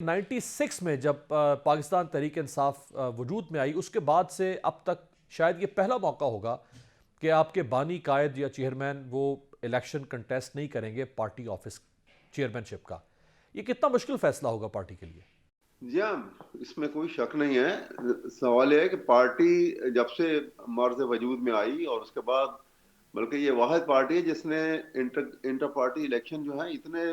96 में जब पाकिस्तान तहरीक इंसाफ वजूद में आई, उसके बाद से अब तक शायद ये पहला मौका होगा कि आपके बानी कायद या चेयरमैन वो इलेक्शन कंटेस्ट नहीं करेंगे पार्टी ऑफिस चेयरमैनशिप का। ये कितना मुश्किल फैसला होगा पार्टी के लिए? जी हाँ, इसमें कोई शक नहीं है। सवाल यह है कि पार्टी जब से मर्ज वजूद में आई और उसके बाद बल्कि ये वाहिद पार्टी है जिसने इंटर पार्टी इलेक्शन जो है इतने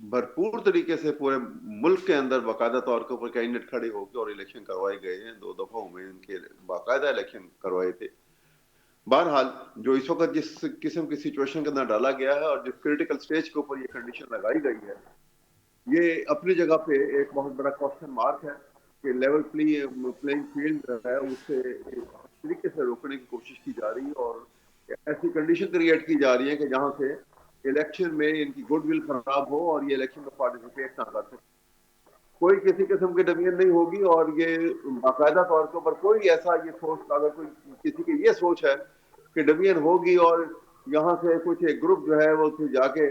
भरपूर तरीके से पूरे मुल्क के अंदर बाकायदा तौर के ऊपर कैंडिडेट खड़े होकर और इलेक्शन करवाए गए हैं। 2 दफा में इनके बाकायदा इलेक्शन करवाए थे। बहरहाल जो इस वक्त जिस किस्म की सिचुएशन के अंदर डाला गया है और जिस क्रिटिकल स्टेज के ऊपर ये कंडीशन लगाई गई है, ये अपनी जगह पे एक बहुत बड़ा क्वेश्चन मार्क है कि लेवल प्लेइंग फील्ड जो है उसे एक तरीके से रोकने की कोशिश की जा रही है और ऐसी कंडीशन क्रिएट की जा रही है कि जहां से इलेक्शन में इनकी गुडविल खराब हो और ये इलेक्शन में पार्टिसिपेट ना कर सके। कोई किसी किस्म की डमियन नहीं होगी और ये बाकायदा तौर के ऊपर कोई ऐसा ये सोच, अगर कोई किसी की ये सोच है कि डमियन होगी और यहाँ से कुछ एक ग्रुप जो है वो फिर जाके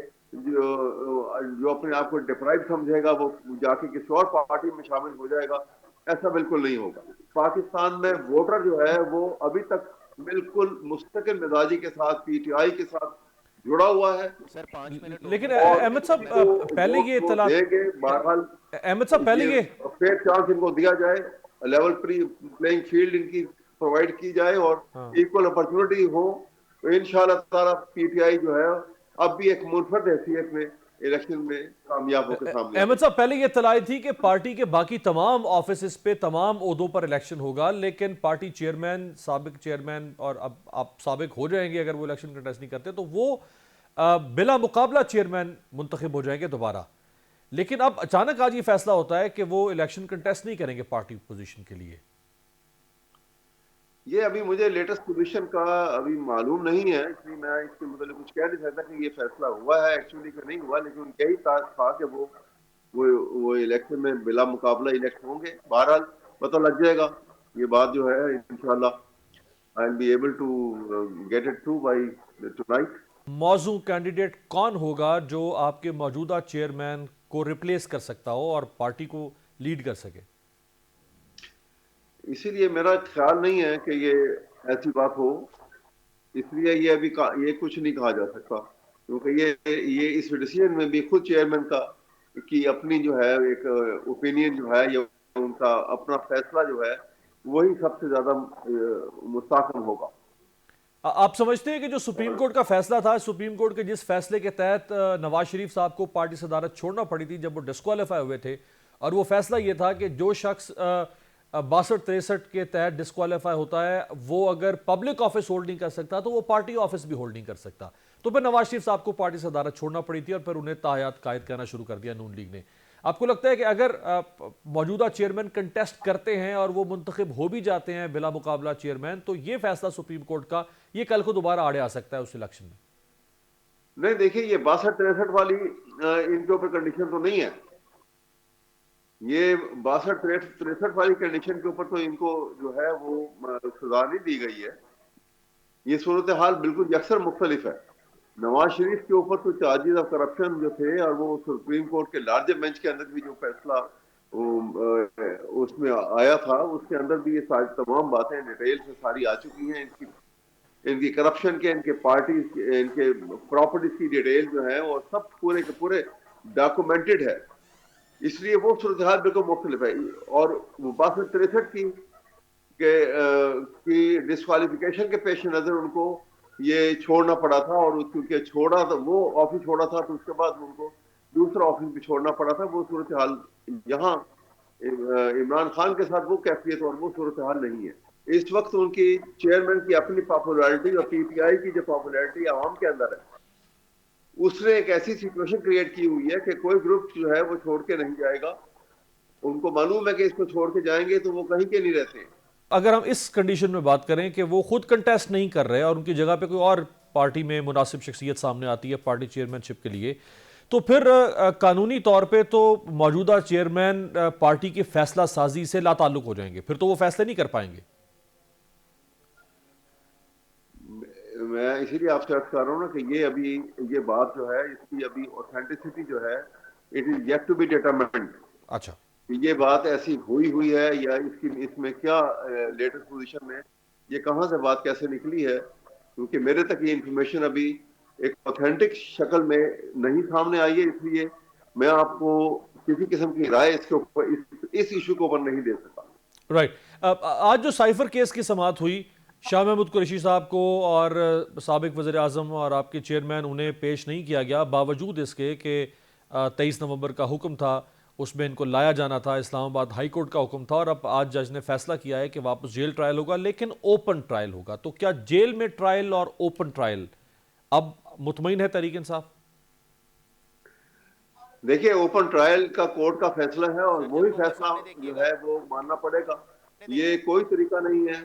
जो अपने आप को डिप्राइव समझेगा वो जाके किसी और पार्टी में शामिल हो जाएगा, ऐसा बिल्कुल नहीं होगा। पाकिस्तान में वोटर जो है वो अभी तक बिल्कुल मुस्तकिल मिजाजी के साथ पीटीआई के साथ जुड़ा हुआ है सर 5 मिनट हो लेकिन गए। और अहमद साहब इनको पहले वोट ये वो इतला देंगे। बहरहाल अहमद साहब पहले ये ये फेयर चांस इनको दिया जाए, लेवल प्लेइंग फील्ड इनकी प्रोवाइड की जाए और हाँ। इक्वल अपॉर्चुनिटी हो, तो इंशाल्लाह ताला पीटीआई जो है अब भी एक मुनफरद हैसियत में इलेक्शन में कामयाब होकर सामने अहमद आएगी। साहब पहले ये इत्तलाई थी कि पार्टी के बाकी तमाम ऑफिस पे तमाम ओहदों पर इलेक्शन होगा, लेकिन पार्टी चेयरमैन, साबिक चेयरमैन और अब आप साबिक हो जाएंगे अगर वो इलेक्शन कंटेस्ट नहीं करते तो वो बिला मुकाबला चेयरमैन मुंतखब हो जाएंगे दोबारा। लेकिन अब अचानक आज ये फैसला होता है कि वो इलेक्शन कंटेस्ट नहीं करेंगे पार्टी पोजीशन के लिए। ये अभी मुझे लेटेस्ट पोजीशन का अभी मालूम नहीं है, इसलिए मैं इसके मतलब कुछ कह नहीं सकता कि ये फैसला हुआ है एक्चुअली कि नहीं हुआ, लेकिन यही था कि वो वो इलेक्शन में बिला मुकाबला इलेक्ट होंगे। बहरहाल पता लग जाएगा। ये बात जो है इंशाल्लाह I will be able to get it through by tonight. मौजू कैंडिडेट कौन होगा जो आपके मौजूदा चेयरमैन को रिप्लेस कर सकता हो और पार्टी को लीड कर सके? इसीलिए मेरा ख्याल नहीं है कि ये ऐसी बात हो, इसलिए ये अभी ये कुछ नहीं कहा जा सकता, क्योंकि ये इस डिसीजन में भी खुद चेयरमैन का की अपनी जो है एक ओपिनियन जो है, ये उनका अपना फैसला जो है वही सबसे ज्यादा मुस्तहकम होगा। आप समझते हैं कि जो सुप्रीम कोर्ट का फैसला था, सुप्रीम कोर्ट के जिस फैसले के तहत नवाज शरीफ साहब को पार्टी सदारत छोड़ना पड़ी थी जब वो डिस्क्वालीफाई हुए थे, और वो फैसला ये था कि जो शख्स 62-63 के तहत डिस्क्वालीफाई होता है वो अगर पब्लिक ऑफिस होल्ड नहीं कर सकता तो वो पार्टी ऑफिस भी होल्ड नहीं कर सकता। तो फिर नवाज शरीफ साहब को पार्टी सदारत छोड़ना पड़ी थी और फिर उन्हें तायात कायद करना शुरू कर दिया नून लीग ने। आपको लगता है कि अगर मौजूदा चेयरमैन कंटेस्ट करते हैं और वो मुंतखब हो भी जाते हैं बिला मुकाबला चेयरमैन, तो ये फैसला सुप्रीम कोर्ट का ये कल को दोबारा आड़े आ सकता है उस इलेक्शन में? नहीं, देखिए ये 62-63 वाली इनके ऊपर कंडीशन तो नहीं है। ये 62-63 वाली कंडीशन के ऊपर तो इनको जो है वो सजा नहीं दी गई है। ये सूरत हाल बिल्कुल यकसर मुख्तलिफ है। नवाज शरीफ के ऊपर तो चार्जेस ऑफ करप्शन जो थे और वो सुप्रीम कोर्ट के लार्जर बेंच के अंदर भी जो फैसला उसमें आया था, उसके अंदर भी ये सारी तमाम बातें डिटेल से सारी आ चुकी हैं। इनकी इनकी करप्शन के, इनके पार्टी के, इनके प्रॉपर्टीज की डिटेल जो है और सब पूरे के पूरे डॉक्यूमेंटेड है। इसलिए वो सूरत हाल बिल्कुल मुख्तलिफ है। और वो 62-63 की डिस्क्वालिफिकेशन के पेश नजर उनको ये छोड़ना पड़ा था, और क्योंकि छोड़ा तो वो ऑफिस छोड़ा था तो उसके बाद उनको दूसरा ऑफिस भी छोड़ना पड़ा था। वो सूरत हाल यहाँ इमरान खान के साथ वो कैफियत और वो सूरत हाल नहीं है। इस वक्त उनकी चेयरमैन की अपनी पॉपुलैरिटी और पीटीआई की जो पॉपुलैरिटी आवाम के अंदर है, उसने एक ऐसी सिचुएशन क्रिएट की हुई है कि कोई ग्रुप जो है वो छोड़ के नहीं जाएगा। उनको मालूम है कि इसको छोड़ के जाएंगे तो वो कहीं के नहीं रहते। अगर हम इस कंडीशन में बात करें कि वो खुद कंटेस्ट नहीं कर रहे और उनकी जगह पे कोई और पार्टी में मुनासिब शख्सियत सामने आती है पार्टी चेयरमैनशिप के लिए, तो फिर कानूनी तौर पे तो मौजूदा चेयरमैन पार्टी की फैसला साजी से लाताल्लुक हो जाएंगे, फिर तो वो फैसले नहीं कर पाएंगे। मैं इसीलिए आपसे अर्ज कर रहा हूँ ना कि ये अभी ये बात जो है इसकी अभी ऑथेंटिसिटी जो है it is yet to be determined. अच्छा। ये बात ऐसी हुई हुई है या इसकी इसमें क्या लेटेस्ट पोजीशन है, ये कहाँ से बात कैसे निकली है, क्योंकि मेरे तक ये इंफॉर्मेशन अभी एक ऑथेंटिक शक्ल में नहीं सामने आई है, इसलिए मैं आपको किसी किस्म की राय इसके ऊपर इस इशू के ऊपर नहीं दे सका। राइट। आज जो साइफर केस की समाअत हुई, शाह महमूद कुरैशी साहब को और साबिक वज़ीर आज़म और आपके चेयरमैन उन्हें पेश नहीं किया गया, बावजूद इसके कि 23 नवंबर का हुक्म था, उसमें इनको लाया जाना था, इस्लामाबाद हाई कोर्ट का हुक्म था, और अब आज जज ने फैसला किया है कि वापस जेल ट्रायल होगा, लेकिन ओपन ट्रायल होगा। तो क्या जेल में ट्रायल और ओपन ट्रायल, अब मुतमईन है तहरीक इंसाफ? देखिए, ओपन ट्रायल का कोर्ट का फैसला है और वही फैसला जो है वो मानना पड़ेगा। ये कोई तरीका नहीं है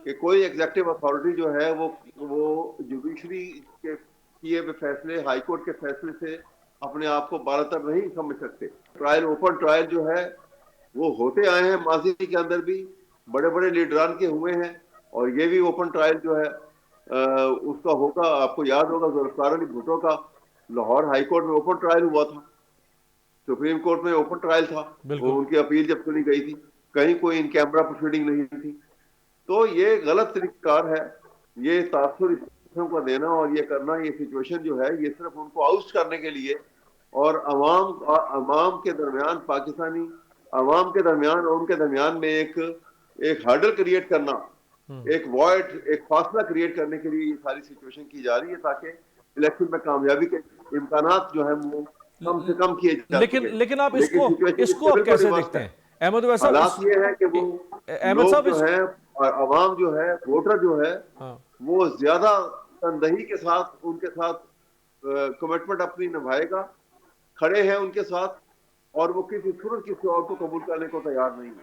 कि कोई एग्जेक्टिव अथॉरिटी जो है वो जुडिशरी के किए हुए फैसले, हाई कोर्ट के फैसले से अपने आप को बालातर नहीं समझ सकते। ट्रायल, ओपन ट्रायल जो है वो होते आए हैं माजी के अंदर भी, बड़े बड़े लीडरान के हुए हैं, और ये भी ओपन ट्रायल जो है उसका होगा। आपको याद होगा जुल्फिकार अली भुट्टो का लाहौर हाई कोर्ट में ओपन ट्रायल हुआ था, सुप्रीम कोर्ट में ओपन ट्रायल था, वो बिल्कुल। उनकी अपील जब सुनी गई थी, कहीं कोई इन कैमरा प्रोसीडिंग नहीं थी। तो ये गलत तरीकाकार है, ये तासुर इसम को देना और ये करना, ये सिचुएशन जो है ये सिर्फ उनको आउट करने के लिए और अवाम के दरमियान, पाकिस्तानी अवाम के दरमियान और उनके दरमियान में एक हर्डल क्रिएट करना, एक वॉइड, एक फासला क्रिएट करने के लिए ये सारी सिचुएशन की जा रही है, ताकि इलेक्शन में कामयाबी के इम्कानात जो है वो कम से कम किए जा लेकिन सके। लेकिन आप लेकिन इसको सिचुएशन इसको इससे आप बिल्कुल कैसे रिवर्स देखते है। हैं अहमद वैद साहब? हालात ये है कि वो अहमद लोग साहब जो है और अवाम जो है, वोटर जो है, हाँ। वो ज्यादा तनदही के साथ उनके साथ कमिटमेंट अपनी निभाएगा, खड़े हैं उनके साथ, और वो किसी सूरत किसी और को कबूल करने को तैयार नहीं है।